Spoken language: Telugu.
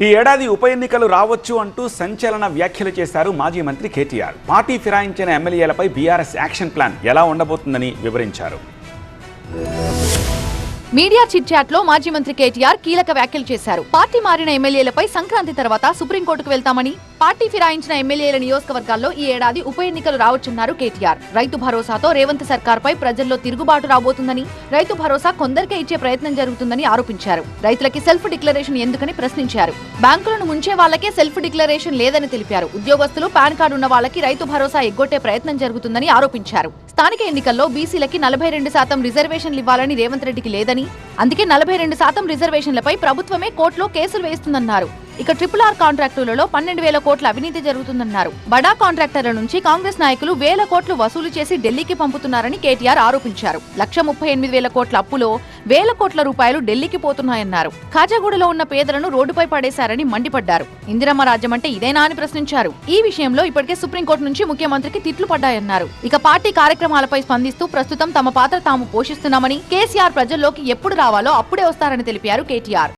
ఈ ఏడాది ఉప ఎన్నికలు రావచ్చు అంటూ సంచలన వ్యాఖ్యలు చేశారు మాజీ మంత్రి కేటీఆర్. పార్టీ ఫిరాయించిన ఎమ్మెల్యేలపై బీఆర్ఎస్ యాక్షన్ ప్లాన్ ఎలా ఉండబోతుందని వివరించారు. మీడియా చిట్ చాట్ లో మాజీ మంత్రి కేటీఆర్ కీలక వ్యాఖ్యలు చేశారు. పార్టీ మారిన ఎమ్మెల్యేలపై సంక్రాంతి తర్వాత సుప్రీంకోర్టుకు వెళ్తామని, పార్టీ ఫిరాయించిన ఎమ్మెల్యేల నియోజకవర్గాల్లో ఈ ఏడాది ఉప ఎన్నికలు రావచ్చన్నారు కేటీఆర్. రైతు భరోసాతో రేవంత్ సర్కార్ పై ప్రజల్లో తిరుగుబాటు రాబోతుందని, రైతు భరోసా కొందరికే ఇచ్చే ప్రయత్నం జరుగుతుందని ఆరోపించారు. రైతులకి సెల్ఫ్ డిక్లరేషన్ ఎందుకని ప్రశ్నించారు. బ్యాంకులను ముంచే వాళ్లకే సెల్ఫ్ డిక్లరేషన్ లేదని తెలిపారు. ఉద్యోగస్తులు పాన్ కార్డు ఉన్న వాళ్ళకి రైతు భరోసా ఎగ్గొట్టే ప్రయత్నం జరుగుతుందని ఆరోపించారు. స్థానిక ఎన్నికల్లో బీసీలకి 42% రిజర్వేషన్లు ఇవ్వాలని రేవంత్ రెడ్డికి లేదని, అందుకే 42% రిజర్వేషన్లపై ప్రభుత్వమే కోర్టులో కేసులు వేస్తుందన్నారు. ఇక RRR కాంట్రాక్టులలో 12,000 కోట్ల అవినీతి జరుగుతుందన్నారు. బడా కాంట్రాక్టర్ల నుంచి కాంగ్రెస్ నాయకులు 1,000 కోట్లు వసూలు చేసి ఢిల్లీకి పంపుతున్నారని కేటీఆర్ ఆరోపించారు. 1,38,000 కోట్ల అప్పులో 1,000 కోట్ల రూపాయలు ఢిల్లీకి పోతున్నాయన్నారు. ఖాజాగూడలో ఉన్న పేదలను రోడ్డుపై పడేశారని మండిపడ్డారు. ఇందిరమ్మ రాజ్యం అంటే ఇదేనా అని ప్రశ్నించారు. ఈ విషయంలో ఇప్పటికే సుప్రీంకోర్టు నుంచి ముఖ్యమంత్రికి తిట్లు పడ్డాయన్నారు. ఇక పార్టీ కార్యక్రమాలపై స్పందిస్తూ ప్రస్తుతం తమ పాత్ర తాము పోషిస్తున్నామని, కేసీఆర్ ప్రజల్లోకి ఎప్పుడు రావాలో అప్పుడే వస్తారని తెలిపారు కేటీఆర్.